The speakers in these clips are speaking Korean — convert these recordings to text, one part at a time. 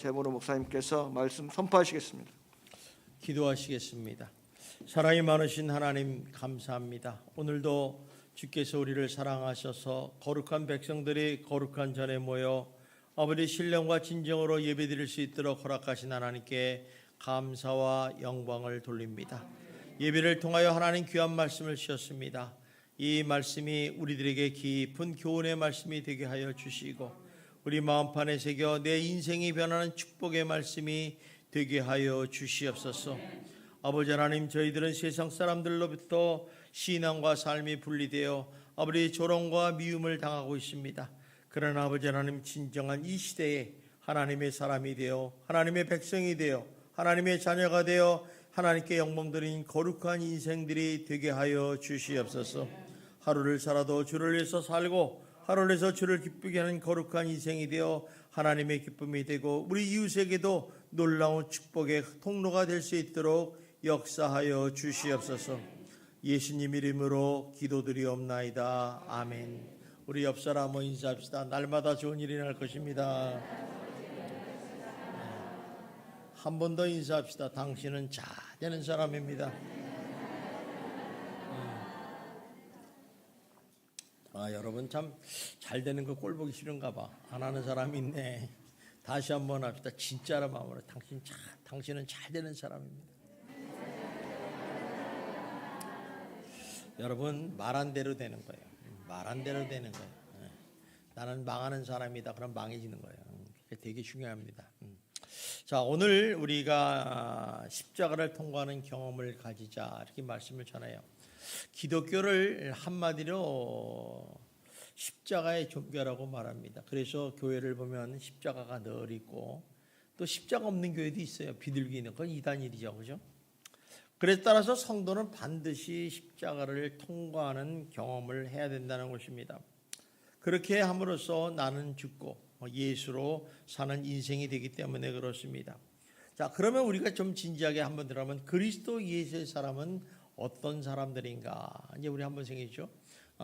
제모로 목사님께서 말씀 선포하시겠습니다. 기도하시겠습니다. 사랑이 많으신 하나님 감사합니다. 오늘도 주께서 우리를 사랑하셔서 거룩한 백성들이 거룩한 전에 모여 아버지 신령과 진정으로 예배드릴 수 있도록 허락하신 하나님께 감사와 영광을 돌립니다. 예배를 통하여 하나님 귀한 말씀을 주셨습니다. 이 말씀이 우리들에게 깊은 교훈의 말씀이 되게 하여 주시고 우리 마음판에 새겨 내 인생이 변하는 축복의 말씀이 되게 하여 주시옵소서. 아버지 하나님, 저희들은 세상 사람들로부터 신앙과 삶이 분리되어 아버지 조롱과 미움을 당하고 있습니다. 그러나 아버지 하나님, 진정한 이 시대에 하나님의 사람이 되어 하나님의 백성이 되어 하나님의 자녀가 되어 하나님께 영광드린 거룩한 인생들이 되게 하여 주시옵소서. 하루를 살아도 주를 위해서 살고 하루를 위해서 주를 기쁘게 하는 거룩한 인생이 되어 하나님의 기쁨이 되고 우리 이웃에게도 놀라운 축복의 통로가 될 수 있도록 역사하여 주시옵소서. 예수님 이름으로 기도드리옵나이다. 아멘. 우리 옆사람 인사합시다. 날마다 좋은 일이 날 것입니다. 한 번 더 인사합시다. 당신은 잘 되는 사람입니다. 여러분 참 잘 되는 거 꼴 보기 싫은가 봐. 안 하는 사람이 있네. 다시 한번 합시다. 진짜로 마음으로 당신은 잘 되는 사람입니다. 여러분 말한 대로 되는 거예요. 말한 대로 되는 거예요. 나는 망하는 사람이다. 그럼 망해지는 거예요. 그게 되게 중요합니다. 자, 오늘 우리가 십자가를 통과하는 경험을 가지자 이렇게 말씀을 전해요. 기독교를 한마디로 십자가의 종교라고 말합니다. 그래서 교회를 보면 십자가가 늘 있고 또 십자가 없는 교회도 있어요. 비둘기 있는 건 이단일이죠, 그죠? 그래서 따라서 성도는 반드시 십자가를 통과하는 경험을 해야 된다는 것입니다. 그렇게 함으로써 나는 죽고 예수로 사는 인생이 되기 때문에 그렇습니다. 자, 그러면 우리가 좀 진지하게 한번 들어보면 그리스도 예수의 사람은 어떤 사람들인가? 이제 우리 한번 생각해죠.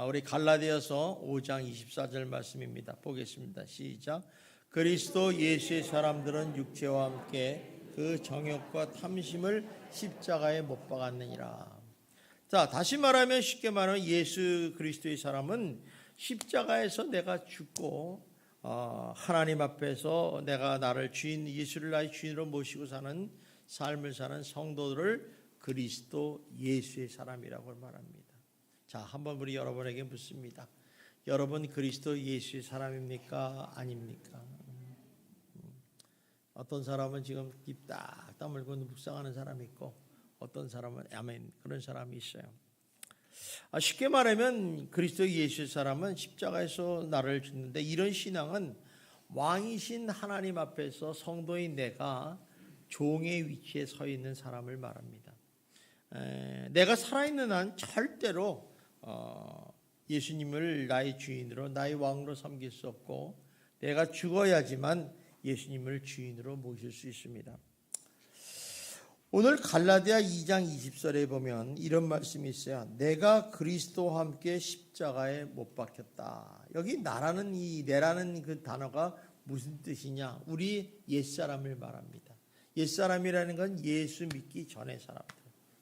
우리 갈라디아서 5장 24절 말씀입니다. 보겠습니다. 시작. 그리스도 예수의 사람들은 육체와 함께 그 정욕과 탐심을 십자가에 못 박았느니라. 자, 다시 말하면 쉽게 말하면 예수 그리스도의 사람은 십자가에서 내가 죽고 하나님 앞에서 내가 나를 주인 예수를 나의 주인으로 모시고 사는 삶을 사는 성도들을 그리스도 예수의 사람이라고 말합니다. 자, 한번 우리 여러분에게 묻습니다. 여러분 그리스도 예수의 사람입니까? 아닙니까? 어떤 사람은 지금 입 딱 다물고 묵상하는 사람이 있고 어떤 사람은 아멘 그런 사람이 있어요. 쉽게 말하면 그리스도 예수의 사람은 십자가에서 나를 죽는데 이런 신앙은 왕이신 하나님 앞에서 성도인 내가 종의 위치에 서 있는 사람을 말합니다. 내가 살아있는 한 절대로 예수님을 나의 주인으로 나의 왕으로 섬길 수 없고 내가 죽어야지만 예수님을 주인으로 모실 수 있습니다. 오늘 갈라디아 2장 20절에 보면 이런 말씀이 있어요. 내가 그리스도와 함께 십자가에 못 박혔다. 여기 나라는 이 내라는 그 단어가 무슨 뜻이냐? 우리 옛사람을 말합니다. 옛사람이라는 건 예수 믿기 전의 사람들.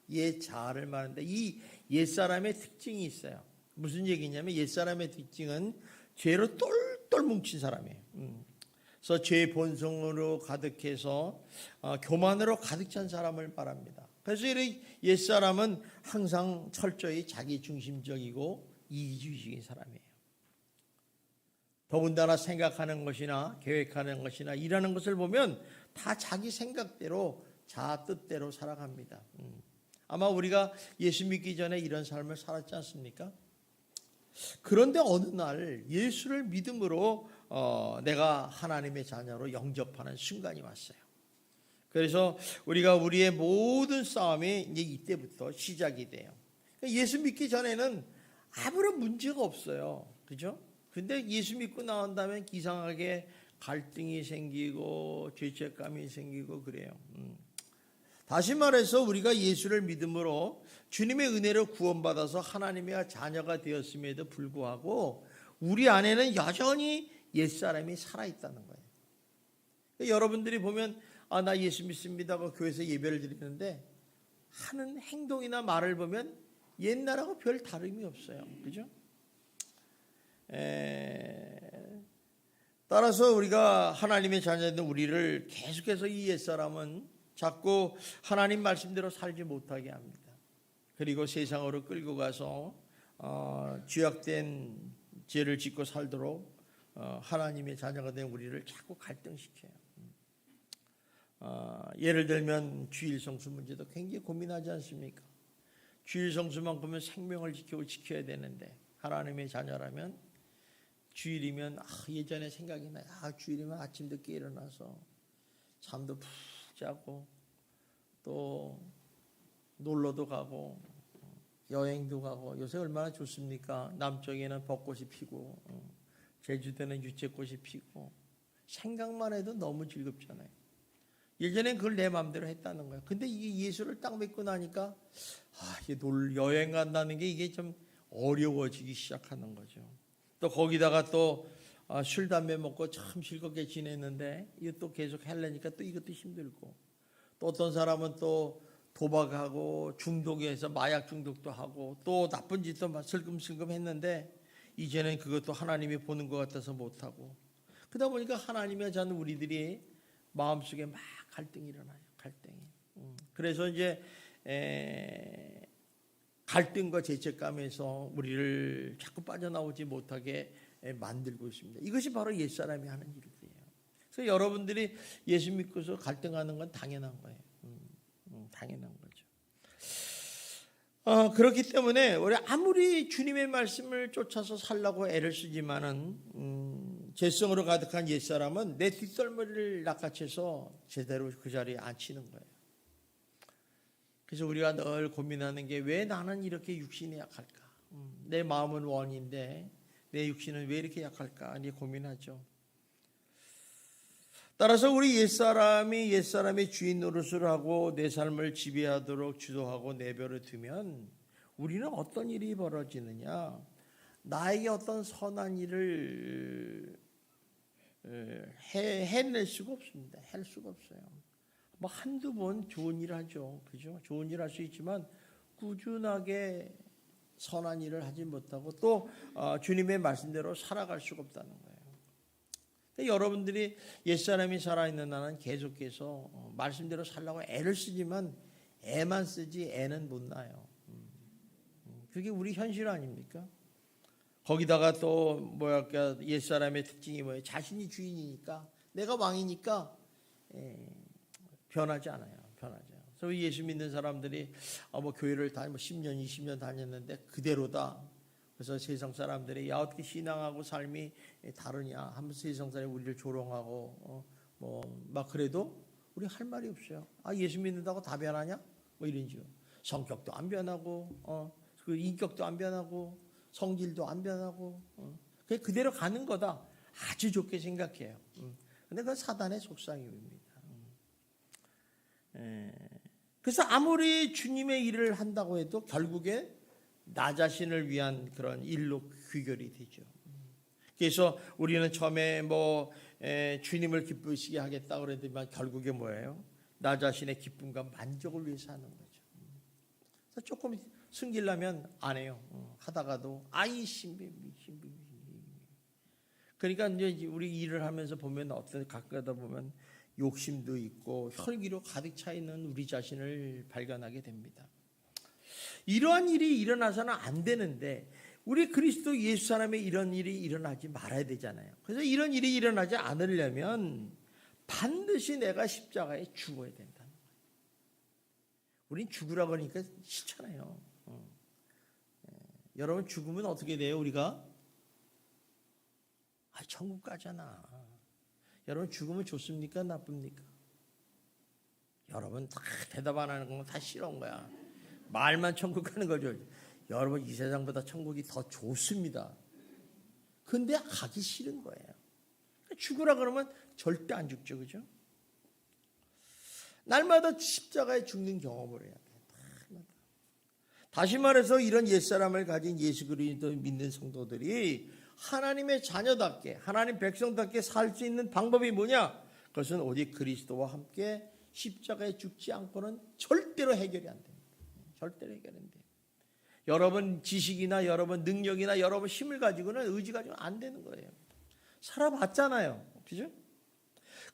옛자를 말하는데 이 옛사람의 특징이 있어요. 무슨 얘기냐면 옛사람의 특징은 죄로 똘똘 뭉친 사람이에요. 그래서 죄 본성으로 가득해서 교만으로 가득 찬 사람을 말합니다. 그래서 이 옛사람은 항상 철저히 자기 중심적이고 이기주의적인 사람이에요. 더군다나 생각하는 것이나 계획하는 것이나 일하는 것을 보면 다 자기 생각대로 자아 뜻대로 살아갑니다. 아마 우리가 예수 믿기 전에 이런 삶을 살았지 않습니까? 그런데 어느 날 예수를 믿음으로 내가 하나님의 자녀로 영접하는 순간이 왔어요. 그래서 우리가 우리의 모든 싸움이 이제 이때부터 시작이 돼요. 예수 믿기 전에는 아무런 문제가 없어요. 그죠? 근데 예수 믿고 나온 다음에 이상하게 갈등이 생기고 죄책감이 생기고 그래요. 다시 말해서 우리가 예수를 믿음으로 주님의 은혜로 구원받아서 하나님의 자녀가 되었음에도 불구하고 우리 안에는 여전히 옛사람이 살아있다는 거예요. 여러분들이 보면 나 예수 믿습니다 하고 교회에서 예배를 드리는데 하는 행동이나 말을 보면 옛날하고 별 다름이 없어요. 그죠? 따라서 우리가 하나님의 자녀된 우리를 계속해서 이 옛사람은 자꾸 하나님 말씀대로 살지 못하게 합니다. 그리고 세상으로 끌고 가서 죄악된 죄를 짓고 살도록 하나님의 자녀가 된 우리를 자꾸 갈등시켜요. 예를 들면 주일 성수 문제도 굉장히 고민하지 않습니까? 주일 성수만큼은 생명을 지켜야 되는데 하나님의 자녀라면 주일이면 예전에 생각이 나요. 주일이면 아침 늦게 일어나서 잠도 푹 자고 또 놀러도 가고 여행도 가고 요새 얼마나 좋습니까? 남쪽에는 벚꽃이 피고 제주도는 유채꽃이 피고 생각만 해도 너무 즐겁잖아요. 예전엔 그걸 내 마음대로 했다는 거예요. 근데 이게 예수를 딱 믿고 나니까 이게 여행 간다는 게 이게 좀 어려워지기 시작하는 거죠. 또 거기다가 또 술 담배 먹고 참 즐겁게 지냈는데 이거 또 계속 하려니까 또 이것도 힘들고 또 어떤 사람은 또 도박하고 중독에서 마약 중독도 하고 또 나쁜 짓도 막 슬금슬금 했는데 이제는 그것도 하나님이 보는 것 같아서 못하고 그러다 보니까 하나님의 자는 우리들이 마음속에 막 갈등이 일어나요. 갈등이. 그래서 이제 갈등과 죄책감에서 우리를 자꾸 빠져나오지 못하게 만들고 있습니다. 이것이 바로 옛사람이 하는 일이에요. 그래서 여러분들이 예수 믿고서 갈등하는 건 당연한 거예요. 당연한 거죠. 그렇기 때문에 우리 아무리 주님의 말씀을 쫓아서 살라고 애를 쓰지만은 죄성으로 가득한 옛사람은 내 뒷덜머리를 낚아채서 제대로 그 자리에 앉히는 거예요. 그래서 우리가 늘 고민하는 게 왜 나는 이렇게 육신이 약할까? 내 마음은 원인데 내 육신은 왜 이렇게 약할까? 이제 고민하죠. 따라서 우리 옛사람의 주인 노릇을 하고 내 삶을 지배하도록 주도하고 내버려 두면 우리는 어떤 일이 벌어지느냐? 나에게 어떤 선한 일을 해낼 수가 없습니다. 할 수가 없어요. 뭐 한두 번 좋은 일 하죠. 그죠? 좋은 일 할 수 있지만 꾸준하게 선한 일을 하지 못하고 또 주님의 말씀대로 살아갈 수가 없다는 거예요. 여러분들이 옛사람이 살아있는 나는 계속해서 말씀대로 살라고 애를 쓰지만 애만 쓰지 애는 못 낳아요. 그게 우리 현실 아닙니까? 거기다가 또 뭐랄까 옛사람의 특징이 뭐예요? 자신이 주인이니까 내가 왕이니까 변하지 않아요. 변하지 않아요. 그래서 예수 믿는 사람들이 뭐 교회를 10년, 20년 다녔는데 그대로다. 그래서 세상 사람들이 야 어떻게 신앙하고 삶이 다르냐 하면서 세상 사람이 우리를 조롱하고 뭐 막 그래도 우리 할 말이 없어요. 예수 믿는다고 다 변하냐? 뭐 이런지요. 성격도 안 변하고 그 인격도 안 변하고 성질도 안 변하고 그냥 그대로 가는 거다. 아주 좋게 생각해요. 근데 그건 사단의 속삭임입니다. 그래서 아무리 주님의 일을 한다고 해도 결국에 나 자신을 위한 그런 일로 귀결이 되죠. 그래서 우리는 처음에 주님을 기쁘시게 하겠다 그랬더니만 결국에 뭐예요? 나 자신의 기쁨과 만족을 위해서 하는 거죠. 그래서 조금 숨기려면 안 해요. 하다가도 신비. 그러니까 이제 우리 일을 하면서 보면 어떤 가끔가다 보면 욕심도 있고 혈기로 가득 차 있는 우리 자신을 발견하게 됩니다. 이러한 일이 일어나서는 안 되는데 우리 그리스도 예수 사람의 이런 일이 일어나지 말아야 되잖아요. 그래서 이런 일이 일어나지 않으려면 반드시 내가 십자가에 죽어야 된다는 거예요. 우린 죽으라고 하니까 싫잖아요. 여러분 죽으면 어떻게 돼요? 우리가 천국 가잖아. 여러분 죽으면 좋습니까? 나쁩니까? 여러분 다 대답 안 하는 건 다 싫은 거야. 말만 천국 가는 거죠. 여러분 이 세상보다 천국이 더 좋습니다. 근데 가기 싫은 거예요. 죽으라 그러면 절대 안 죽죠. 그죠? 날마다 십자가에 죽는 경험을 해야 돼요. 다시 말해서 이런 옛사람을 가진 예수 그리스도 믿는 성도들이 하나님의 자녀답게 하나님 백성답게 살 수 있는 방법이 뭐냐? 그것은 오직 그리스도와 함께 십자가에 죽지 않고는 절대로 해결이 안 됩니다. 절대로 해결이 안 돼요. 여러분 지식이나 여러분 능력이나 여러분 힘을 가지고는 의지 가지고는 안 되는 거예요. 살아봤잖아요. 그죠?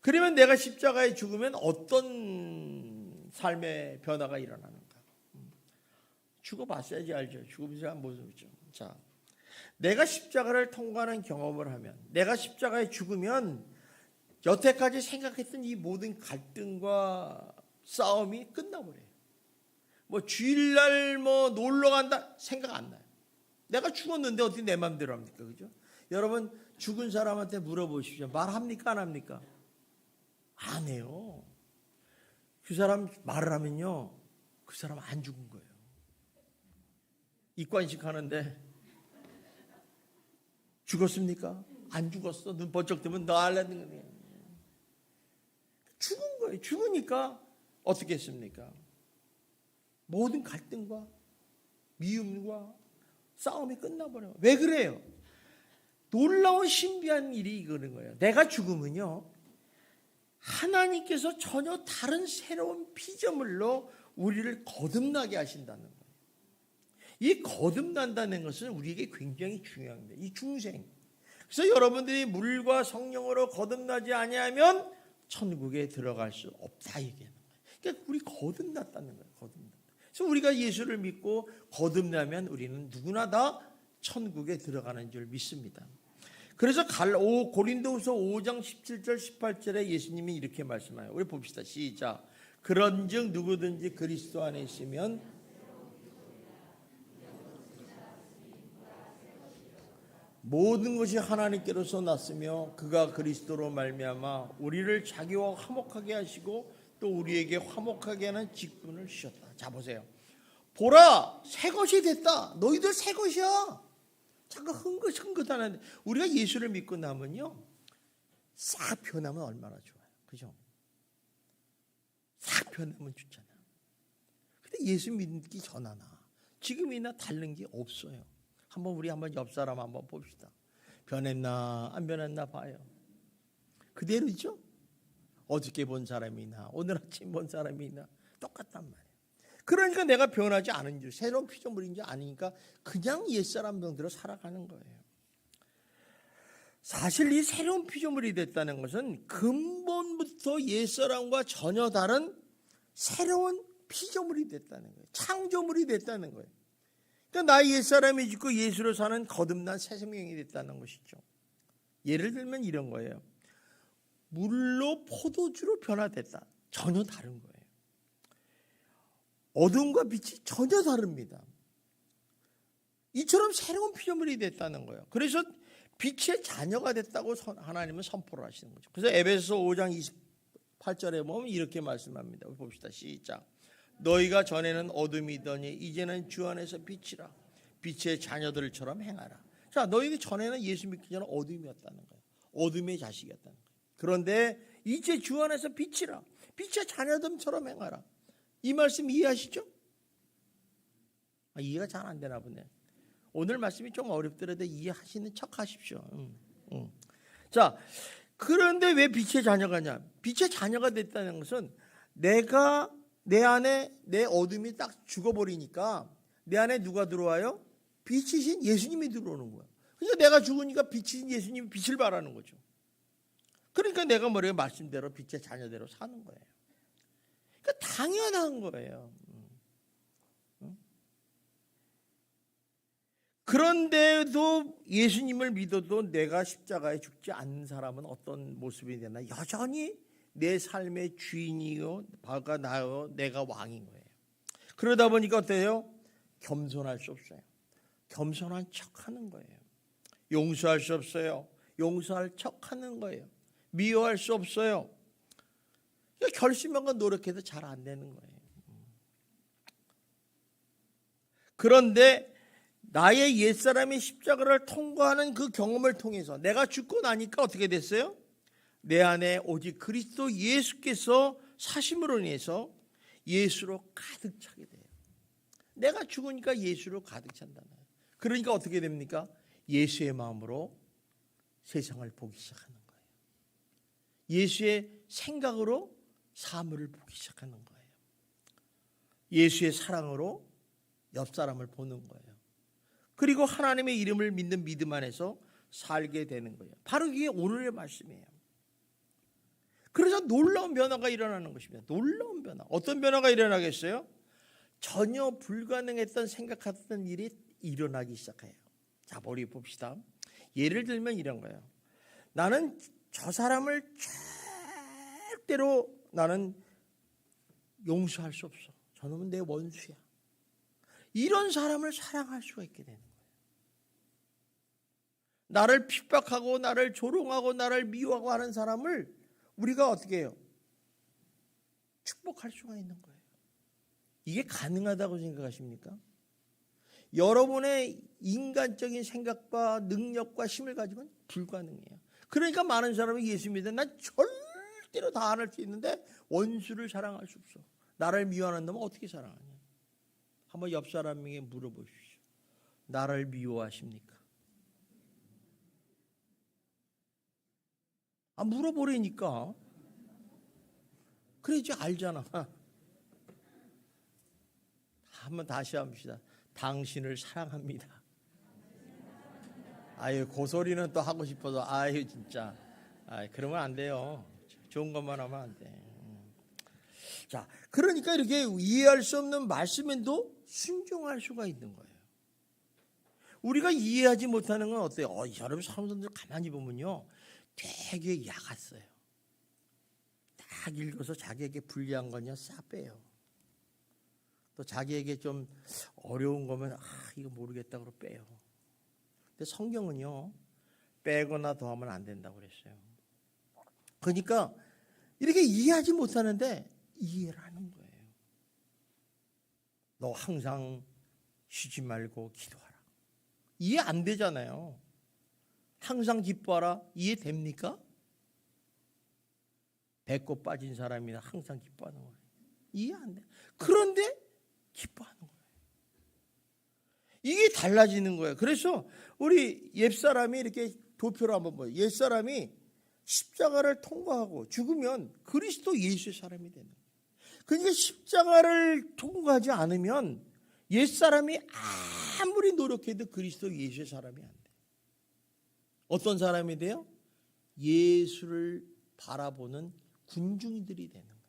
그러면 내가 십자가에 죽으면 어떤 삶의 변화가 일어나는가? 죽어봤어야지 알죠. 죽으면서 모습이죠. 자, 내가 십자가를 통과하는 경험을 하면, 내가 십자가에 죽으면 여태까지 생각했던 이 모든 갈등과 싸움이 끝나버려요. 뭐 주일날 뭐 놀러 간다 생각 안 나요. 내가 죽었는데 어떻게 내 마음대로 합니까? 그죠? 여러분 죽은 사람한테 물어보십시오. 말합니까? 안 합니까? 안 해요. 그 사람 말을 하면요, 그 사람 안 죽은 거예요. 입관식 하는데 죽었습니까? 안 죽었어. 눈 번쩍 뜨면 너 알라는 거예요. 죽은 거예요. 죽으니까 어떻게 했습니까? 모든 갈등과 미움과 싸움이 끝나버려요. 왜 그래요? 놀라운 신비한 일이 그런 거예요. 내가 죽으면요, 하나님께서 전혀 다른 새로운 피조물로 우리를 거듭나게 하신다는 거예요. 이 거듭난다는 것은 우리에게 굉장히 중요합니다. 이 중생. 그래서 여러분들이 물과 성령으로 거듭나지 아니하면 천국에 들어갈 수 없다 얘기하는 거예요. 그러니까 우리 거듭났다는 거예요. 거듭났다. 그래서 우리가 예수를 믿고 거듭나면 우리는 누구나 다 천국에 들어가는 줄 믿습니다. 그래서 고린도후서 5장 17절 18절에 예수님이 이렇게 말씀해요. 우리 봅시다. 시작. 그런즉 누구든지 그리스도 안에 있으면 모든 것이 하나님께로서 났으며 그가 그리스도로 말미암아 우리를 자기와 화목하게 하시고 또 우리에게 화목하게 하는 직분을 주셨다. 자 보세요. 보라 새 것이 됐다. 너희들 새 것이야. 잠깐 흥긋하는데 우리가 예수를 믿고 나면요, 싹 변하면 얼마나 좋아요. 그죠? 싹 변하면 좋잖아. 근데 예수 믿기 전하나 지금이나 다른 게 없어요. 우리 옆 사람 한번 봅시다. 변했나 안 변했나 봐요. 그대로죠? 어저께 본 사람이나 오늘 아침 본 사람이나 똑같단 말이에요. 그러니까 내가 변하지 않은 줄, 새로운 피조물인 줄 아니까 그냥 옛사람 병대로 살아가는 거예요. 사실 이 새로운 피조물이 됐다는 것은 근본부터 옛사람과 전혀 다른 새로운 피조물이 됐다는 거예요. 창조물이 됐다는 거예요. 그러니까 나의 옛사람이 죽고 예수로 사는 거듭난 새 생명이 됐다는 것이죠. 예를 들면 이런 거예요. 물로 포도주로 변화됐다. 전혀 다른 거예요. 어둠과 빛이 전혀 다릅니다. 이처럼 새로운 피조물이 됐다는 거예요. 그래서 빛의 자녀가 됐다고 하나님은 선포를 하시는 거죠. 그래서 에베소서 5장 28절에 보면 이렇게 말씀합니다. 우리 봅시다. 시작. 너희가 전에는 어둠이더니 이제는 주 안에서 빛이라. 빛의 자녀들처럼 행하라. 자, 너희가 전에는 예수 믿기 전에 어둠이었다는 거예요. 어둠의 자식이었다는 거예요. 그런데 이제 주 안에서 빛이라. 빛의 자녀들처럼 행하라. 이 말씀 이해하시죠? 이해가 잘 안 되나 보네. 오늘 말씀이 좀 어렵더라도 이해하시는 척 하십시오. 자, 그런데 왜 빛의 자녀가냐? 빛의 자녀가 됐다는 것은 내가 내 안에 내 어둠이 딱 죽어버리니까 내 안에 누가 들어와요? 빛이신 예수님이 들어오는 거야. 그래서 내가 죽으니까 빛이신 예수님이 빛을 발하는 거죠. 그러니까 내가 뭐래요? 말씀대로 빛의 자녀대로 사는 거예요. 그러니까 당연한 거예요. 그런데도 예수님을 믿어도 내가 십자가에 죽지 않는 사람은 어떤 모습이 되나? 여전히 내 삶의 주인이요, 바가 나요, 내가 왕인 거예요. 그러다 보니까 어때요? 겸손할 수 없어요. 겸손한 척하는 거예요. 용서할 수 없어요. 용서할 척하는 거예요. 미워할 수 없어요. 그러니까 결심하고 노력해도 잘 안 되는 거예요. 그런데 나의 옛사람의 십자가를 통과하는 그 경험을 통해서 내가 죽고 나니까 어떻게 됐어요? 내 안에 오직 그리스도 예수께서 사심으로 인해서 예수로 가득 차게 돼요. 내가 죽으니까 예수로 가득 찬다는 거예요. 그러니까 어떻게 됩니까? 예수의 마음으로 세상을 보기 시작하는 거예요. 예수의 생각으로 사물을 보기 시작하는 거예요. 예수의 사랑으로 옆 사람을 보는 거예요. 그리고 하나님의 이름을 믿는 믿음 안에서 살게 되는 거예요. 바로 이게 오늘의 말씀이에요. 그래서 놀라운 변화가 일어나는 것입니다. 놀라운 변화. 어떤 변화가 일어나겠어요? 전혀 불가능했던 생각했던 일이 일어나기 시작해요. 자, 머리 봅시다. 예를 들면 이런 거예요. 나는 저 사람을 절대로 나는 용서할 수 없어. 저놈은 내 원수야. 이런 사람을 사랑할 수가 있게 되는 거예요. 나를 핍박하고 나를 조롱하고 나를 미워하고 하는 사람을 우리가 어떻게 해요? 축복할 수가 있는 거예요. 이게 가능하다고 생각하십니까? 여러분의 인간적인 생각과 능력과 힘을 가지고는 불가능해요. 그러니까 많은 사람이 예수 믿어. 난 절대로 다 안 할 수 있는데 원수를 사랑할 수 없어. 나를 미워하는 놈은 어떻게 사랑하냐? 한번 옆 사람에게 물어보십시오. 나를 미워하십니까? 물어보라니까. 그래 이제 알잖아. 한번 다시 합시다. 당신을 사랑합니다. 아유, 그 소리는 또 하고 싶어서 아유 진짜. 그러면 안 돼요. 좋은 것만 하면 안 돼. 자, 그러니까 이렇게 이해할 수 없는 말씀에도 순종할 수가 있는 거예요. 우리가 이해하지 못하는 건 어때요? 여러분 사람들 가만히 보면요, 되게 야갔어요. 딱 읽어서 자기에게 불리한 거냐 싹 빼요. 또 자기에게 좀 어려운 거면 이거 모르겠다 그러고 빼요. 근데 성경은요, 빼거나 더하면 안 된다고 그랬어요. 그러니까 이렇게 이해하지 못하는데 이해를 하는 거예요. 너 항상 쉬지 말고 기도하라. 이해 안 되잖아요. 항상 기뻐하라. 이해됩니까? 배꼽 빠진 사람이나 항상 기뻐하는 거예요. 이해 안 돼. 그런데 기뻐하는 거예요. 이게 달라지는 거예요. 그래서 우리 옛사람이 이렇게 도표를 한번 봐요. 옛사람이 십자가를 통과하고 죽으면 그리스도 예수의 사람이 되는 거예요. 그러니까 십자가를 통과하지 않으면 옛사람이 아무리 노력해도 그리스도 예수의 사람이 안 돼요. 어떤 사람이 돼요? 예수를 바라보는 군중들이 되는 거예요.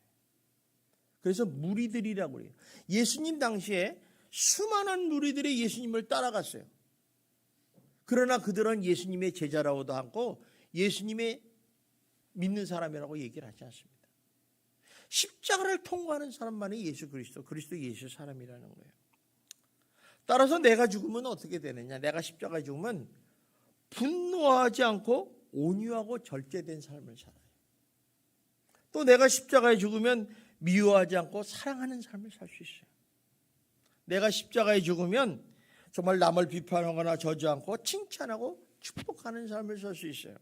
그래서 무리들이라고 해요. 예수님 당시에 수많은 무리들이 예수님을 따라갔어요. 그러나 그들은 예수님의 제자라고도 하고 예수님의 믿는 사람이라고 얘기를 하지 않습니다. 십자가를 통과하는 사람만이 예수 그리스도 예수 사람이라는 거예요. 따라서 내가 죽으면 어떻게 되느냐? 내가 십자가에 죽으면 분노하지 않고 온유하고 절제된 삶을 살아요. 또 내가 십자가에 죽으면 미워하지 않고 사랑하는 삶을 살 수 있어요. 내가 십자가에 죽으면 정말 남을 비판하거나 저주 않고 칭찬하고 축복하는 삶을 살 수 있어요.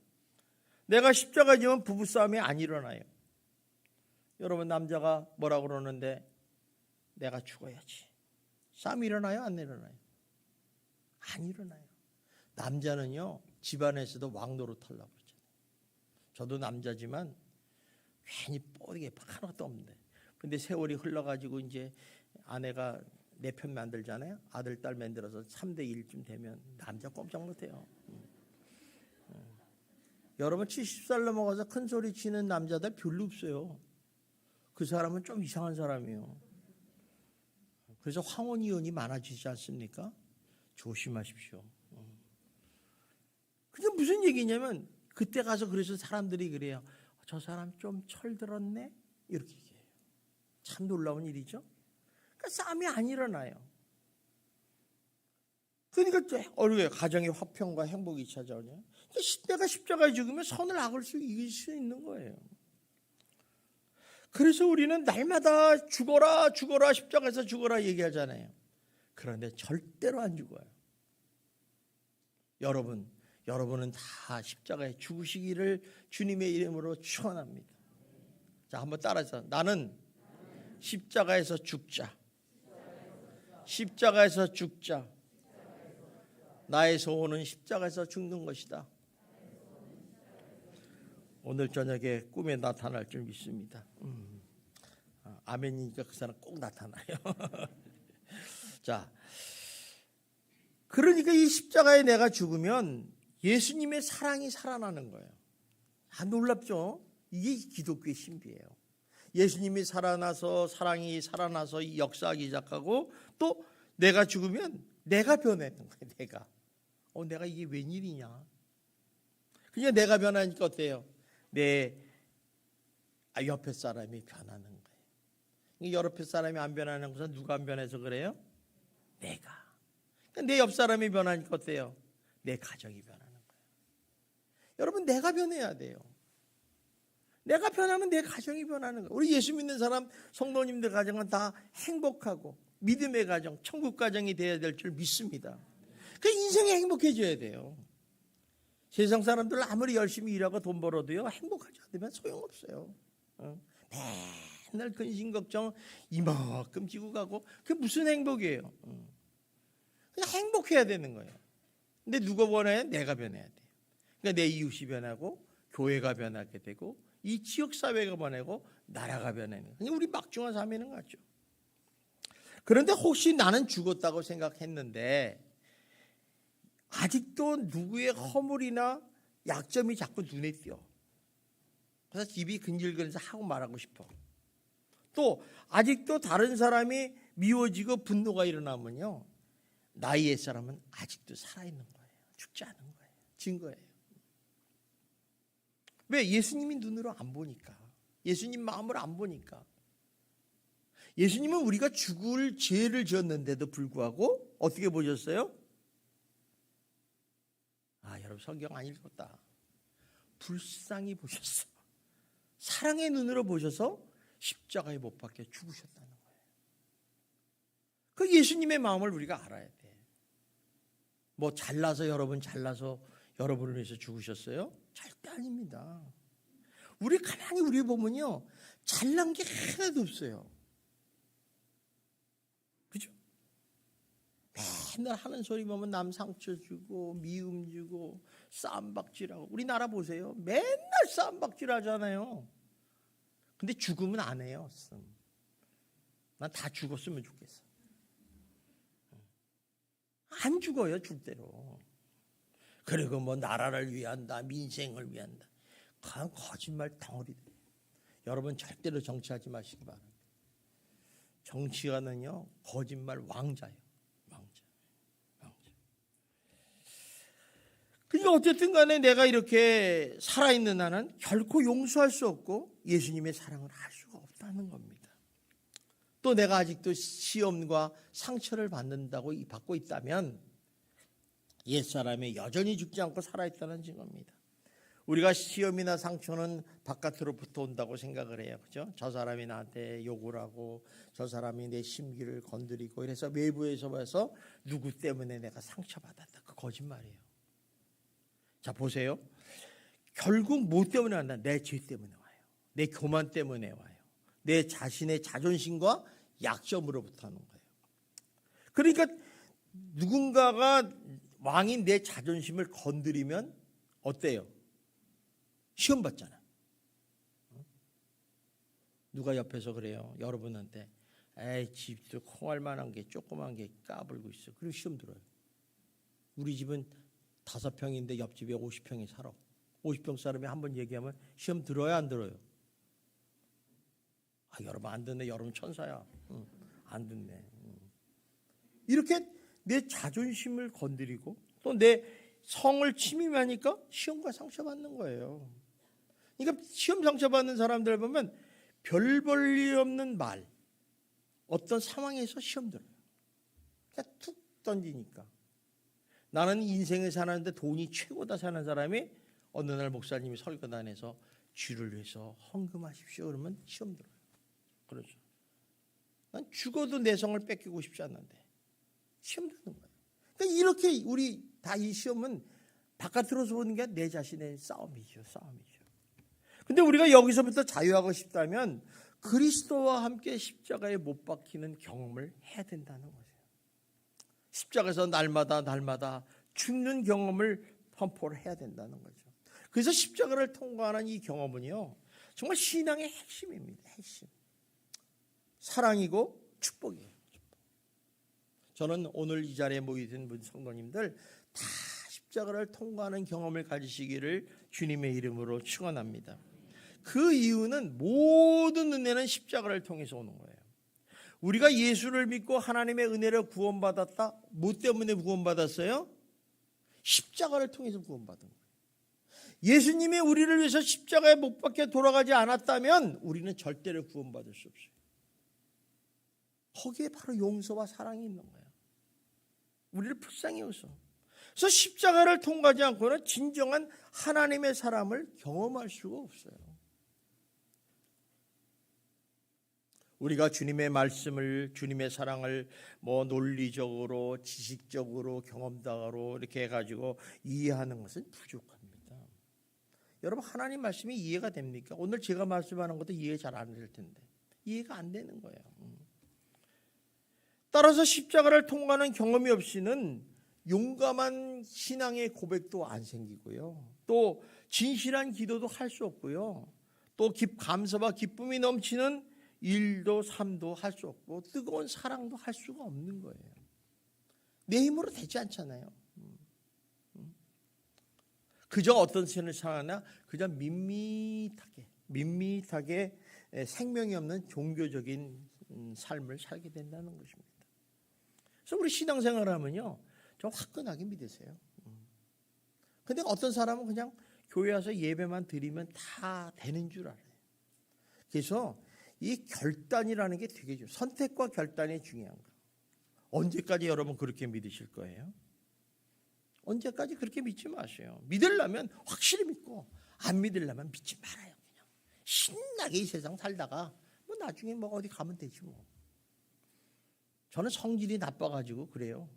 내가 십자가에 죽으면 부부싸움이 안 일어나요. 여러분, 남자가 뭐라고 그러는데 내가 죽어야지. 싸움이 일어나요? 안 일어나요? 안 일어나요. 남자는요, 집안에서도 왕노릇 하려고 그러잖아요. 저도 남자지만 괜히 뽀르게 하나도 없는데, 근데 세월이 흘러가지고 이제 아내가 내 편 만들잖아요. 아들 딸 만들어서 3대 1쯤 되면 남자 꼼짝 못해요. 여러분 70살 넘어가서 큰 소리 치는 남자들 별로 없어요. 그 사람은 좀 이상한 사람이에요. 그래서 황혼이혼이 많아지지 않습니까? 조심하십시오. 그게 무슨 얘기냐면 그때 가서 그래서 사람들이 그래요. 저 사람 좀 철들었네? 이렇게 얘기해요. 참 놀라운 일이죠. 그러니까 싸움이 안 일어나요. 그러니까 어느 가정의 화평과 행복이 찾아오냐. 내가 십자가에 죽으면 선을 악을 이길 수 있는 거예요. 그래서 우리는 날마다 죽어라 죽어라 십자가에서 죽어라 얘기하잖아요. 그런데 절대로 안 죽어요. 여러분은 다 십자가에 죽으시기를 주님의 이름으로 축원합니다. 자, 한번 따라서 나는 십자가에서 죽자. 십자가에서 죽자. 나의 소원은 십자가에서 죽는 것이다. 오늘 저녁에 꿈에 나타날 줄 믿습니다. 아멘이니까 그 사람 꼭 나타나요. 자, 그러니까 이 십자가에 내가 죽으면 예수님의 사랑이 살아나는 거예요. 놀랍죠? 이게 기독교의 신비예요. 예수님이 살아나서 사랑이 살아나서 이 역사하기 시작하고 또 내가 죽으면 내가 변하는 거예요. 내가 이게 웬일이냐. 그냥 내가 변하니까 어때요? 내 옆에 사람이 변하는 거예요. 옆에 사람이 안 변하는 것은 누가 안 변해서 그래요? 내가. 내 옆 사람이 변하니까 어때요? 내 가정이 변하는 거예요. 여러분, 내가 변해야 돼요. 내가 변하면 내 가정이 변하는 거예요. 우리 예수 믿는 사람 성도님들 가정은 다 행복하고 믿음의 가정, 천국 가정이 되어야 될 줄 믿습니다. 그 인생이 행복해져야 돼요. 세상 사람들 아무리 열심히 일하고 돈 벌어도요, 행복하지 않으면 소용없어요. 맨날 근심 걱정 이만큼 지고 가고 그게 무슨 행복이에요? 그냥 행복해야 되는 거예요. 근데 누가 변해요? 내가 변해야 돼요. 그러니까 내 이웃이 변하고 교회가 변하게 되고 이 지역 사회가 변하고 나라가 변하는 거예요. 그냥 우리 막중한 삶에는 같죠. 그런데 혹시 나는 죽었다고 생각했는데 아직도 누구의 허물이나 약점이 자꾸 눈에 띄어. 그래서 입이 근질근질해서 하고 말하고 싶어. 또 아직도 다른 사람이 미워지고 분노가 일어나면요, 나의 옛사람은 아직도 살아있는 거예요. 죽지 않은 거예요. 증거예요. 왜? 예수님이 눈으로 안 보니까. 예수님 마음을 안 보니까. 예수님은 우리가 죽을 죄를 지었는데도 불구하고 어떻게 보셨어요? 여러분 성경 안 읽었다. 불쌍히 보셨어. 사랑의 눈으로 보셔서 십자가에 못 박혀 죽으셨다는 거예요. 그 예수님의 마음을 우리가 알아야 돼. 뭐 잘나서 여러분을 위해서 죽으셨어요? 절대 아닙니다. 우리 가만히 우리 보면요, 잘난 게 하나도 없어요. 그죠? 맨날 하는 소리 보면 남 상처 주고 미움 주고 싸움박질하고. 우리나라 보세요. 맨날 싸움박질 하잖아요. 근데 죽으면 안 해요. 난 다 죽었으면 좋겠어. 안 죽어요, 줄대로. 그리고 뭐 나라를 위한다, 민생을 위한다. 그냥 거짓말 덩어리들. 여러분 절대로 정치하지 마시기 바랍니다. 정치가는요, 거짓말 왕자예요. 왕자. 그러니까 어쨌든 간에 내가 이렇게 살아있는 한은 결코 용서할 수 없고 예수님의 사랑을 할 수가 없다는 겁니다. 또 내가 아직도 시험과 상처를 받고 있다면 옛사람이 여전히 죽지 않고 살아있다는 증거입니다. 우리가 시험이나 상처는 바깥으로부터 온다고 생각을 해요. 그죠? 저 사람이 나한테 욕을 하고 저 사람이 내 심기를 건드리고 이래서 외부에서 봐서 누구 때문에 내가 상처받았다. 그 거짓말이에요. 자, 보세요. 결국 뭐 때문에 왔나? 내 죄 때문에 와요. 내 교만 때문에 와요. 내 자신의 자존심과 약점으로부터 하는 거예요. 그러니까 누군가가 왕인 내 자존심을 건드리면 어때요? 시험 받잖아. 누가 옆에서 그래요? 여러분한테 에이, 집도 콩알 만한 게 조그만 게 까불고 있어. 그리고 시험 들어요. 우리 집은 5평인데 옆집에 50평이 살아. 50평 사람이 한번 얘기하면 시험 들어야 안 들어요? 여러분 안 듣네. 여러분 천사야. 안 듣네. 이렇게 내 자존심을 건드리고 또 내 성을 침임하니까 시험과 상처받는 거예요. 그러니까 시험 상처받는 사람들 보면 별 볼 일 없는 말, 어떤 상황에서 시험 들어요. 그냥 툭 던지니까. 나는 인생을 사는데 돈이 최고다 사는 사람이 어느 날 목사님이 설교단에서 주를 위해서 헌금하십시오 그러면 시험 들어요. 그러죠. 난 죽어도 내 성을 뺏기고 싶지 않는데 시험 드는 거예요. 그러니까 이렇게 우리 다 이 시험은 바깥으로서 보는 게 내 자신의 싸움이죠. 근데 우리가 여기서부터 자유하고 싶다면 그리스도와 함께 십자가에 못 박히는 경험을 해야 된다는 거죠. 십자가에서 날마다 죽는 경험을 선포를 해야 된다는 거죠. 그래서 십자가를 통과하는 이 경험은요, 정말 신앙의 핵심입니다. 핵심. 사랑이고 축복이에요. 저는 오늘 이 자리에 모이신 성도님들 다 십자가를 통과하는 경험을 가지시기를 주님의 이름으로 축원합니다. 그 이유는 모든 은혜는 십자가를 통해서 오는 거예요. 우리가 예수를 믿고 하나님의 은혜를 구원받았다. 뭐 때문에 구원받았어요? 십자가를 통해서 구원받은 거예요. 예수님이 우리를 위해서 십자가에 못 박혀 돌아가지 않았다면 우리는 절대로 구원받을 수 없어요. 거기에 바로 용서와 사랑이 있는 거예요. 우리를 불쌍히 여기서. 그래서 십자가를 통과하지 않고는 진정한 하나님의 사랑을 경험할 수가 없어요. 우리가 주님의 말씀을, 주님의 사랑을 뭐 논리적으로, 지식적으로, 경험담으로 이렇게 해가지고 이해하는 것은 부족합니다. 여러분, 하나님 말씀이 이해가 됩니까? 오늘 제가 말씀하는 것도 이해 잘 안 될 텐데 이해가 안 되는 거예요. 따라서 십자가를 통과하는 경험이 없이는 용감한 신앙의 고백도 안 생기고요. 또 진실한 기도도 할 수 없고요. 또 감사와 기쁨이 넘치는 일도 삶도 할 수 없고 뜨거운 사랑도 할 수가 없는 거예요. 내 힘으로 되지 않잖아요. 그저 어떤 신을 사랑하나 그저 밋밋하게 생명이 없는 종교적인 삶을 살게 된다는 것입니다. 그래서 우리 신앙생활을 하면요, 좀 화끈하게 믿으세요. 근데 어떤 사람은 그냥 교회 와서 예배만 드리면 다 되는 줄 알아요. 그래서 이 결단이라는 게 되게 중요해요. 선택과 결단이 중요한 거예요. 언제까지 여러분 그렇게 믿으실 거예요? 언제까지 그렇게 믿지 마세요. 믿으려면 확실히 믿고 안 믿으려면 믿지 말아요. 그냥 신나게 이 세상 살다가 뭐 나중에 뭐 어디 가면 되지 뭐. 저는 성질이 나빠가지고 그래요.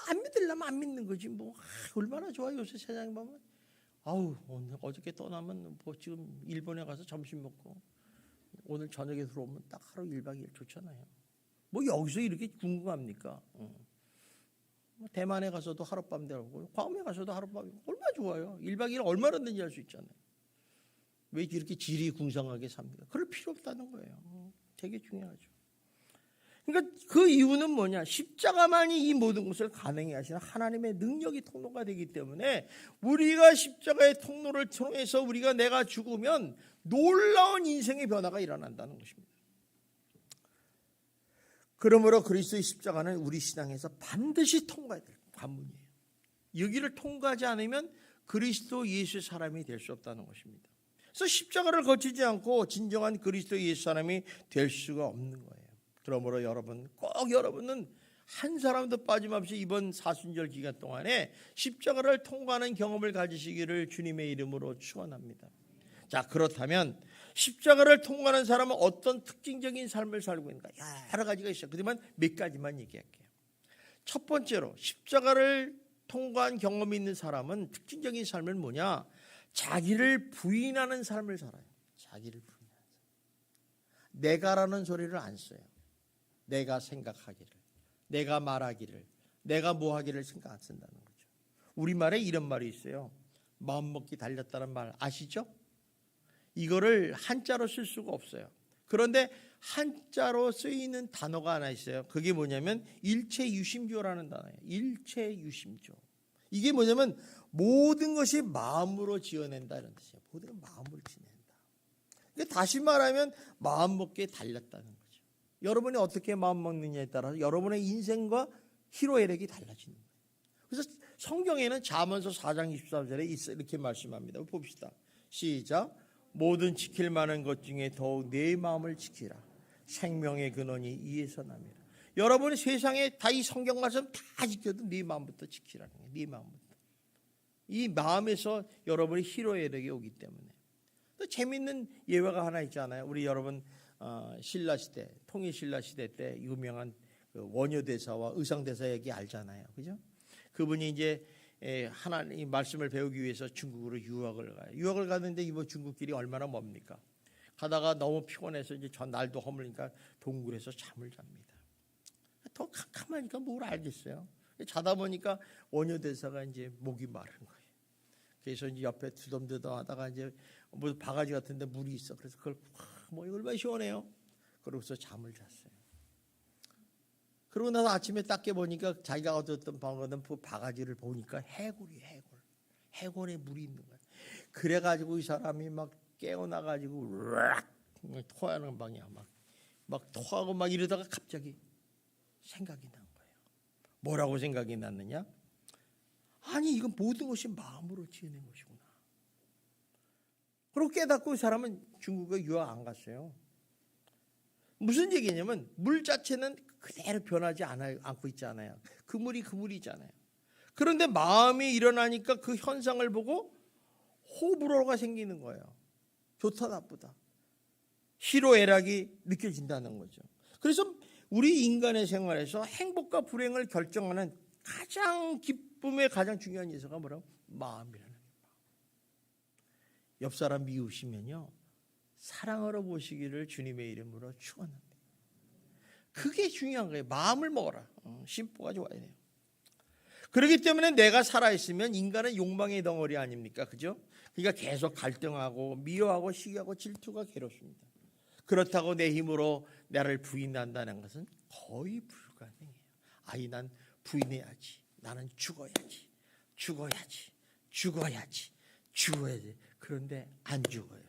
안 믿으려면 안 믿는 거지 뭐. 얼마나 좋아요. 요새 세상에 보면. 오늘 어저께 떠나면 뭐 지금 일본에 가서 점심 먹고 오늘 저녁에 들어오면 딱 하루 1박 2일 좋잖아요. 뭐 여기서 이렇게 궁금합니까? 대만에 가서도 하룻밤 되고 괌에 가서도 하룻밤, 얼마나 좋아요. 1박 2일 얼마든지 할 수 있잖아요. 왜 이렇게 지리궁상하게 삽니까? 그럴 필요 없다는 거예요. 되게 중요하죠. 그러니까 그 이유는 뭐냐? 십자가만이 이 모든 것을 가능해 하시는 하나님의 능력이 통로가 되기 때문에 우리가 십자가의 통로를 통해서 내가 죽으면 놀라운 인생의 변화가 일어난다는 것입니다. 그러므로 그리스도의 십자가는 우리 신앙에서 반드시 통과해야 될 관문이에요. 여기를 통과하지 않으면 그리스도 예수의 사람이 될 수 없다는 것입니다. 그래서 십자가를 거치지 않고 진정한 그리스도 예수 사람이 될 수가 없는 거예요. 그러므로 여러분은 한 사람도 빠짐없이 이번 사순절 기간 동안에 십자가를 통과하는 경험을 가지시기를 주님의 이름으로 축원합니다. 자, 그렇다면 십자가를 통과하는 사람은 어떤 특징적인 삶을 살고 있는가? 여러 가지가 있어요. 그렇지만 몇 가지만 얘기할게요. 첫 번째로 십자가를 통과한 경험이 있는 사람은 특징적인 삶은 뭐냐? 자기를 부인하는 삶을 살아요. 자기를 부인하는 삶. 내가라는 소리를 안 써요. 내가 생각하기를, 내가 말하기를, 내가 뭐 하기를 생각 안 쓴다는 거죠. 우리말에 이런 말이 있어요. 마음먹기 달렸다는 말 아시죠? 이거를 한자로 쓸 수가 없어요. 그런데 한자로 쓰이는 단어가 하나 있어요. 그게 뭐냐면 일체유심조라는 단어예요. 일체유심조. 이게 뭐냐면 모든 것이 마음으로 지어낸다 이런 뜻이에요. 모든 건 마음으로 지어낸다. 그러니까 다시 말하면 마음먹기에 달렸다는 거죠. 여러분이 어떻게 마음먹느냐에 따라서 여러분의 인생과 희로애락이 달라지는 거예요. 그래서 성경에는 잠언서 4장 23절에 이렇게 말씀합니다. 봅시다. 시작. 모든 지킬 만한 것 중에 더욱 내 마음을 지키라. 생명의 근원이 이에서 남이라. 여러분이 세상에 다 이 성경 말씀 다 지켜도 네 마음부터 지키라는 거예요. 네 마음부터. 이 마음에서 여러분의 희로애락이 오기 때문에. 또 재밌는 예화가 하나 있잖아요. 우리 여러분 신라 시대, 통일 신라 시대 때 유명한 그 원효 대사와 의상 대사 얘기 알잖아요. 그죠? 그분이 이제 하나님 말씀을 배우기 위해서 중국으로 유학을 가요. 유학을 가는데 이 중국길이 얼마나 멉니까? 가다가 너무 피곤해서 이제 전 날도 허물니까 동굴에서 잠을 잡니다. 더 캄캄하니까 뭘 알겠어요. 자다 보니까 원효 대사가 이제 목이 마른 거예요. 그래서 이제 옆에 두덤두덤 하다가 이제 뭐 바가지 같은데 물이 있어. 그래서 그걸 뭐 이거 얼마나 시원해요. 그러고서 잠을 잤어요. 그러고 나서 아침에 딱 깨보니까 자기가 얻었던 그 바가지를 보니까 해골에 물이 있는 거야. 그래가지고 이 사람이 막 깨어나가지고 으악 토하는 방이야. 막 토하고 막 이러다가 갑자기 생각이 난 거예요. 뭐라고 생각이 났느냐? 아니 이건 모든 것이 마음으로 지어낸 것이구나. 그리고 깨닫고 이 사람은 중국에 유학 안 갔어요. 무슨 얘기냐면 물 자체는 그대로 변하지 않고 있잖아요. 그 물이잖아요. 그런데 마음이 일어나니까 그 현상을 보고 호불호가 생기는 거예요. 좋다 나쁘다. 희로애락이 느껴진다는 거죠. 그래서 우리 인간의 생활에서 행복과 불행을 결정하는 가장 기쁨의 가장 중요한 요소가 뭐라고? 마음이라는 거예요. 옆 사람 미우시면요 사랑으로 보시기를 주님의 이름으로 축원합니다. 그게 중요한 거예요. 마음을 먹어라. 심보가 좋아야 돼요. 그렇기 때문에 내가 살아있으면 인간은 욕망의 덩어리 아닙니까? 그죠? 그러니까 계속 갈등하고 미워하고 시기하고 질투가 괴롭습니다. 그렇다고 내 힘으로 나를 부인한다는 것은 거의 불가능해요. 아니 난 부인해야지. 나는 죽어야지. 그런데 안 죽어요.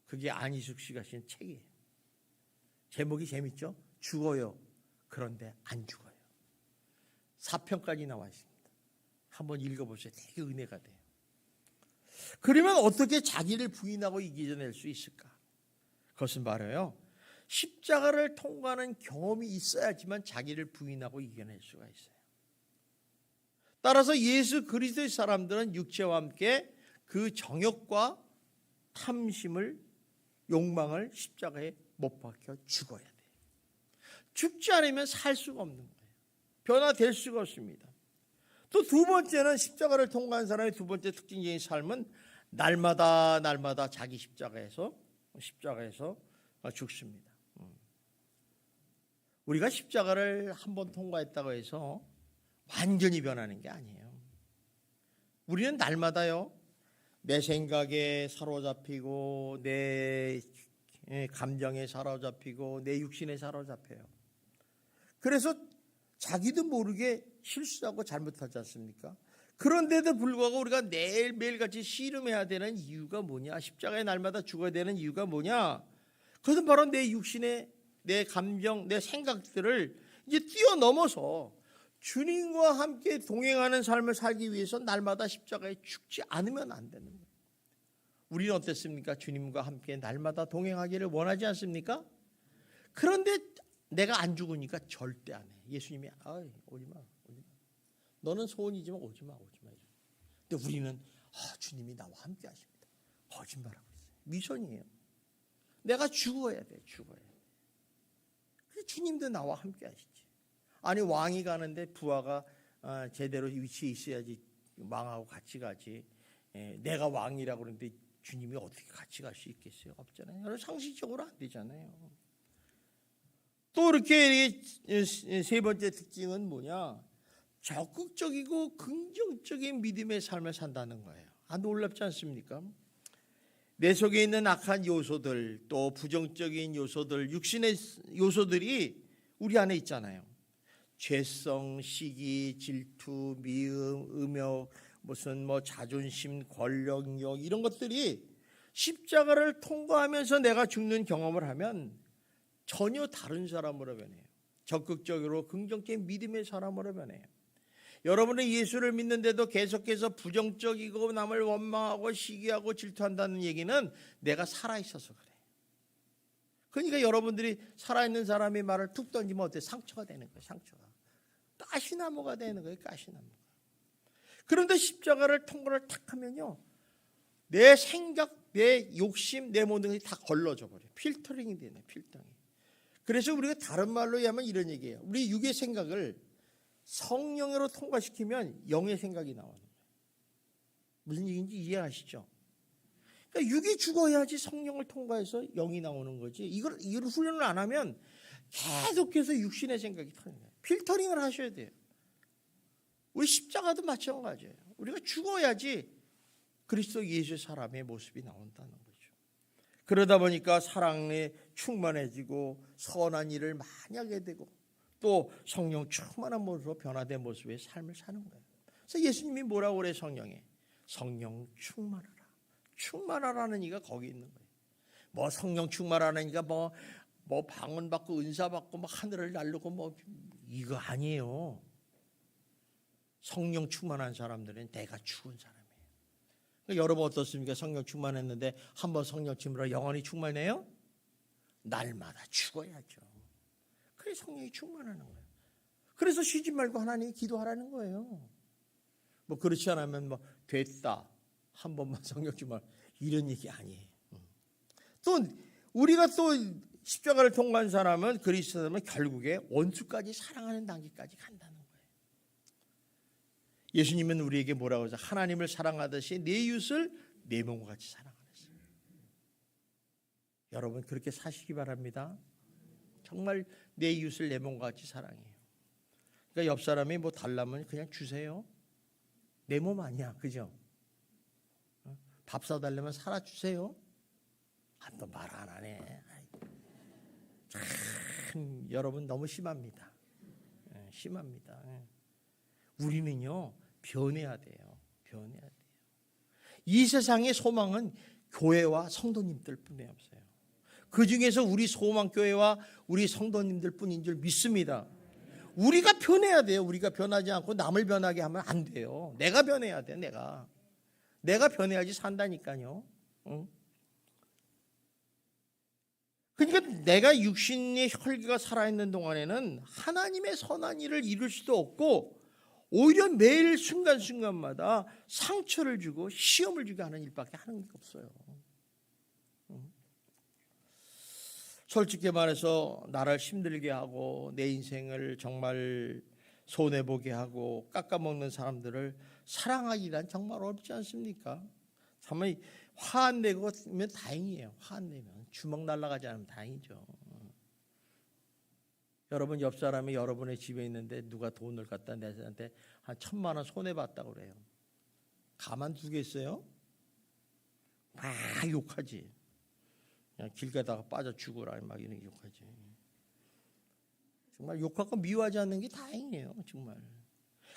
그게 안희숙 씨가 쓴 책이에요. 제목이 재밌죠? 죽어요. 그런데 안 죽어요. 4편까지 나와 있습니다. 한번 읽어보세요. 되게 은혜가 돼요. 그러면 어떻게 자기를 부인하고 이겨낼 수 있을까? 그것은 말이에요. 십자가를 통과하는 경험이 있어야지만 자기를 부인하고 이겨낼 수가 있어요. 따라서 예수 그리스도의 사람들은 육체와 함께 그 정욕과 탐심을 욕망을 십자가에 못 박혀 죽어야 돼요. 죽지 않으면 살 수가 없는 거예요. 변화될 수가 없습니다. 또 두 번째는 십자가를 통과한 사람의 두 번째 특징적인 삶은 날마다 자기 십자가에서 죽습니다. 우리가 십자가를 한번 통과했다고 해서 완전히 변하는 게 아니에요. 우리는 날마다요 내 생각에 사로잡히고 내 감정에 사로잡히고 내 육신에 사로잡혀요. 그래서 자기도 모르게 실수하고 잘못하지 않습니까? 그런데도 불구하고 우리가 매일같이 씨름해야 되는 이유가 뭐냐? 십자가에 날마다 죽어야 되는 이유가 뭐냐? 그것은 바로 내 육신의 내 감정, 내 생각들을 이제 뛰어넘어서 주님과 함께 동행하는 삶을 살기 위해서 날마다 십자가에 죽지 않으면 안 되는 거예요. 우리는 어땠습니까? 주님과 함께 날마다 동행하기를 원하지 않습니까? 그런데 내가 안 죽으니까 절대 안 해. 예수님이 오지마. 너는 소원이지만 오지마. 근데 우리는 주님이 나와 함께 하십니다. 거짓말하고 있어요. 미션이에요. 내가 죽어야 돼. 그래서 주님도 나와 함께 하시지. 아니 왕이 가는데 부하가 제대로 위치에 있어야지 왕하고 같이 가지. 내가 왕이라고 그러는데 주님이 어떻게 같이 갈 수 있겠어요? 없잖아요. 상식적으로 안 되잖아요. 또 이렇게 세 번째 특징은 뭐냐? 적극적이고 긍정적인 믿음의 삶을 산다는 거예요. 놀랍지 않습니까? 내 속에 있는 악한 요소들, 또 부정적인 요소들, 육신의 요소들이 우리 안에 있잖아요. 죄성, 시기, 질투, 미움, 음욕, 무슨 자존심, 권력욕 이런 것들이 십자가를 통과하면서 내가 죽는 경험을 하면 전혀 다른 사람으로 변해요. 적극적으로 긍정적인 믿음의 사람으로 변해요. 여러분은 예수를 믿는데도 계속해서 부정적이고 남을 원망하고 시기하고 질투한다는 얘기는 내가 살아있어서 그래. 그러니까 여러분들이 살아있는 사람의 말을 툭 던지면 어때? 상처가 되는 거예요. 상처가. 가시나무가 되는 거예요. 가시나무가. 그런데 십자가를 통과를 탁 하면요. 내 생각, 내 욕심, 내 모든 것이 다 걸러져 버려요. 필터링이 되네. 필터링. 그래서 우리가 다른 말로 하면 이런 얘기예요. 우리 육의 생각을 성령으로 통과시키면 영의 생각이 나오는 거예요. 무슨 얘기인지 이해하시죠? 그러니까 육이 죽어야지 성령을 통과해서 영이 나오는 거지. 이걸 훈련을 안 하면 계속해서 육신의 생각이 터는 거예요. 필터링을 하셔야 돼요. 우리 십자가도 마찬가지예요. 우리가 죽어야지 그리스도 예수의 사람의 모습이 나온다는 거죠. 그러다 보니까 사랑에 충만해지고 선한 일을 많이 하게 되고 또 성령 충만한 모습으로 변화된 모습의 삶을 사는 거예요. 그래서 예수님이 뭐라고 그래 성령에? 성령 충만하라. 충만하라는 이가 거기 있는 거예요. 뭐 성령 충만하는 이가 뭐 방언 받고 은사 받고 뭐 하늘을 날르고 뭐 이거 아니에요. 성령 충만한 사람들은 내가 죽은 사람이에요. 그러니까 여러분 어떻습니까? 성령 충만했는데 한번 성령 충만으로 영원히 충만해요? 날마다 죽어야죠. 그래 성령이 충만하는 거예요. 그래서 쉬지 말고 하나님 기도하라는 거예요. 뭐 그렇지 않으면 뭐 됐다 한 번만 성령 충만 이런 얘기 아니에요. 또 우리가 또 십자가를 통과한 사람은 그리스도는 결국에 원수까지 사랑하는 단계까지 간다는 거예요. 예수님은 우리에게 뭐라고 하죠? 하나님을 사랑하듯이 내 이웃을 내 몸과 같이 사랑하셨어요. 여러분 그렇게 사시기 바랍니다. 정말 내 이웃을 내 몸과 같이 사랑해요. 그러니까 옆 사람이 뭐 달라면 그냥 주세요. 내 몸 아니야, 그죠? 밥 사달라면 사다 주세요. 또 말 안 하네. 참 여러분 너무 심합니다. 심합니다. 우리는요 변해야 돼요. 변해야 돼요. 이 세상의 소망은 교회와 성도님들 뿐이 없어요. 그 중에서 우리 소망교회와 우리 성도님들 뿐인 줄 믿습니다. 우리가 변해야 돼요. 우리가 변하지 않고 남을 변하게 하면 안 돼요. 내가 변해야 돼. 내가 변해야지 산다니까요. 응? 그러니까 내가 육신의 혈기가 살아있는 동안에는 하나님의 선한 일을 이룰 수도 없고 오히려 매일 순간순간마다 상처를 주고 시험을 주게 하는 일밖에 하는 게 없어요. 솔직히 말해서 나를 힘들게 하고 내 인생을 정말 손해보게 하고 깎아먹는 사람들을 사랑하기란 정말 어렵지 않습니까? 정말 화 안 내면 다행이에요. 화 안 내면 주먹 날아가지 않으면 다행이죠. 여러분 옆 사람이 여러분의 집에 있는데 누가 돈을 갖다 내한테 한 1,000만 원 손해봤다고 그래요. 가만두겠어요? 막 욕하지. 그냥 길 가다가 빠져 죽어라 막 이런 욕하지. 정말 욕하고 미워하지 않는 게 다행이에요. 정말.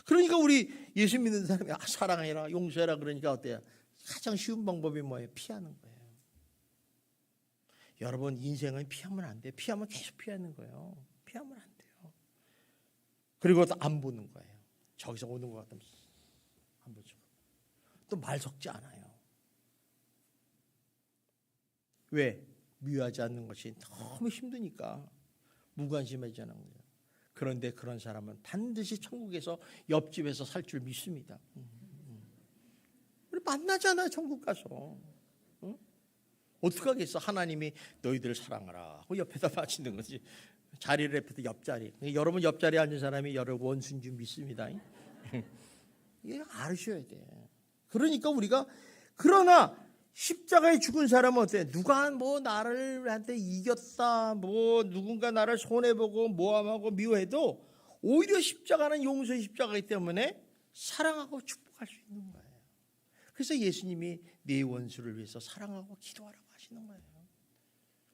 그러니까 우리 예수 믿는 사람이 사랑해라 용서해라 그러니까 어때요? 가장 쉬운 방법이 뭐예요? 피하는 거예요. 여러분 인생은 피하면 안 돼요. 피하면 계속 피하는 거예요. 피하면 안 돼요. 그리고 또 안 보는 거예요. 저기서 오는 것 같으면 안 보죠. 또 말 섞지 않아요. 왜? 미워하지 않는 것이 너무 힘드니까 무관심해지는 거예요. 그런데 그런 사람은 반드시 천국에서 옆집에서 살 줄 믿습니다. 우리 만나잖아요. 천국 가서. 응? 어떡하겠어. 하나님이 너희들을 사랑하라 하고 옆에다 맞추는 거지. 자리를 옆에다 옆자리. 여러분 옆자리에 앉은 사람이 여러분 원수인 줄 믿습니다. 이거 아셔야 돼. 그러니까 우리가 그러나 십자가에 죽은 사람은 어때? 누가 뭐 나를 한테 이겼다, 뭐 누군가 나를 손해보고 모함하고 미워해도 오히려 십자가는 용서의 십자가이기 때문에 사랑하고 축복할 수 있는 거예요. 그래서 예수님이 내 원수를 위해서 사랑하고 기도하라고 하시는 거예요.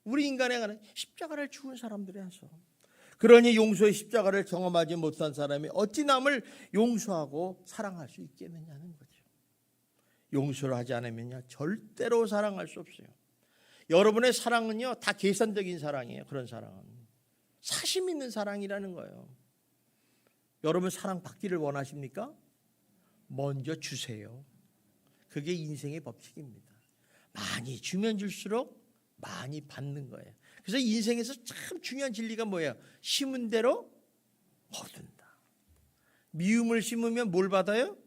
우리 인간에 관한 십자가를 죽은 사람들이라서. 그러니 용서의 십자가를 경험하지 못한 사람이 어찌 남을 용서하고 사랑할 수 있겠느냐는 거죠. 용서를 하지 않으면요 절대로 사랑할 수 없어요. 여러분의 사랑은요 다 계산적인 사랑이에요. 그런 사랑은 사심 있는 사랑이라는 거예요. 여러분 사랑 받기를 원하십니까? 먼저 주세요. 그게 인생의 법칙입니다. 많이 주면 줄수록 많이 받는 거예요. 그래서 인생에서 참 중요한 진리가 뭐예요? 심은 대로 거둔다. 미움을 심으면 뭘 받아요?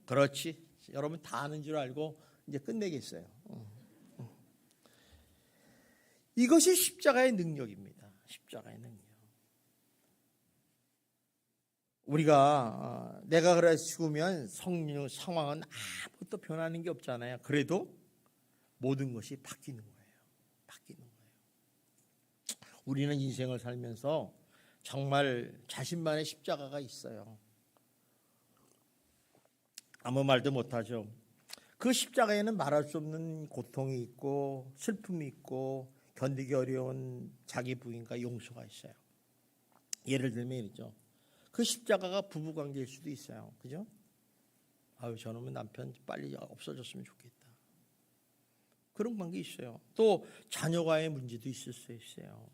그렇지. 여러분 다 아는 줄 알고 이제 끝내겠어요. 이것이 십자가의 능력입니다. 십자가의 능력. 우리가 내가 그래 죽으면 상황은 아무것도 변하는 게 없잖아요. 그래도 모든 것이 바뀌는 거예요. 바뀌는 거예요. 우리는 인생을 살면서 정말 자신만의 십자가가 있어요. 아무 말도 못하죠. 그 십자가에는 말할 수 없는 고통이 있고 슬픔이 있고 견디기 어려운 자기 부인과 용서가 있어요. 예를 들면 이죠. 그 십자가가 부부관계일 수도 있어요. 그죠? 아유, 저놈의 남편 빨리 없어졌으면 좋겠다. 그런 관계 있어요. 또 자녀와의 문제도 있을 수 있어요.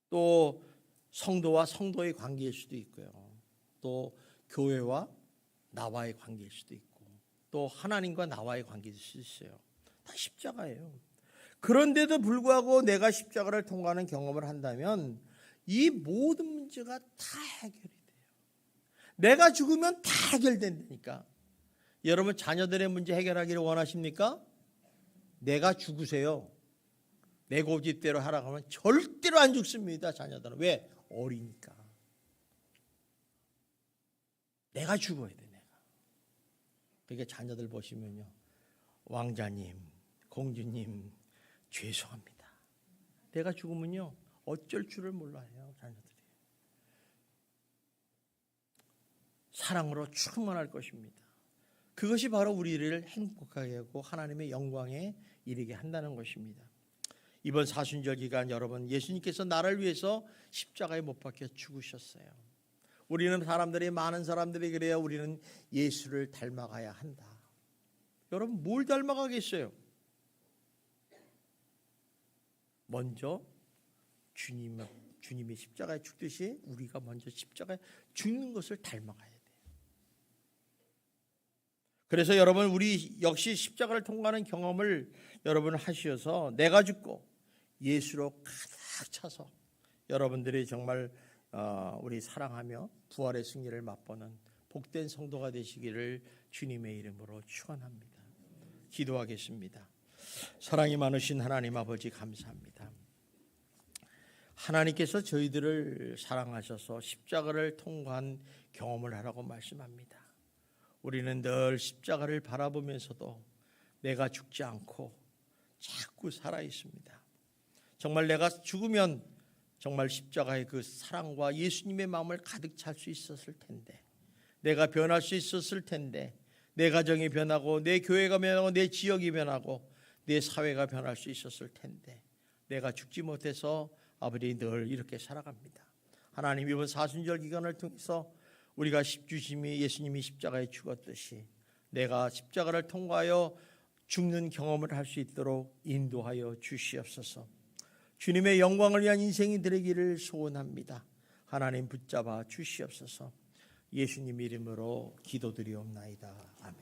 또 성도와 성도의 관계일 수도 있고요. 또 교회와 나와의 관계일 수도 있고, 또 하나님과 나와의 관계일 수도 있어요. 다 십자가예요. 그런데도 불구하고 내가 십자가를 통과하는 경험을 한다면 이 모든 문제가 다 해결이 돼요. 내가 죽으면 다 해결된다니까. 여러분 자녀들의 문제 해결하기를 원하십니까? 내가 죽으세요. 내 고집대로 하라고 하면 절대로 안 죽습니다. 자녀들은. 왜? 어리니까. 내가 죽어야 돼. 내가. 그러니까 자녀들 보시면요. 왕자님, 공주님 죄송합니다. 내가 죽으면요. 어쩔 줄을 몰라요. 자녀들이. 사랑으로 충만할 것입니다. 그것이 바로 우리를 행복하게 하고 하나님의 영광에 이르게 한다는 것입니다. 이번 사순절 기간 여러분, 예수님께서 나를 위해서 십자가에 못 박혀 죽으셨어요. 우리는 많은 사람들이 그래요. 우리는 예수를 닮아가야 한다. 여러분 뭘 닮아가겠어요? 먼저 주님이 십자가에 죽듯이 우리가 먼저 십자가에 죽는 것을 닮아가야 돼요. 그래서 여러분 우리 역시 십자가를 통과하는 경험을 여러분 하셔서 내가 죽고 예수로 가득 차서 여러분들이 정말 우리 사랑하며 부활의 승리를 맛보는 복된 성도가 되시기를 주님의 이름으로 축원합니다. 기도하겠습니다. 사랑이 많으신 하나님 아버지 감사합니다. 하나님께서 저희들을 사랑하셔서 십자가를 통과한 경험을 하라고 말씀합니다. 우리는 늘 십자가를 바라보면서도 내가 죽지 않고 자꾸 살아 있습니다. 정말 내가 죽으면 정말 십자가의 그 사랑과 예수님의 마음을 가득 찰 수 있었을 텐데, 내가 변할 수 있었을 텐데, 내 가정이 변하고 내 교회가 변하고 내 지역이 변하고 내 사회가 변할 수 있었을 텐데 내가 죽지 못해서 아버지 늘 이렇게 살아갑니다. 하나님 이번 사순절 기간을 통해서 우리가 십주심이 예수님이 십자가에 죽었듯이 내가 십자가를 통과하여 죽는 경험을 할 수 있도록 인도하여 주시옵소서. 주님의 영광을 위한 인생이 되기를 소원합니다. 하나님 붙잡아 주시옵소서. 예수님 이름으로 기도드리옵나이다. 아멘.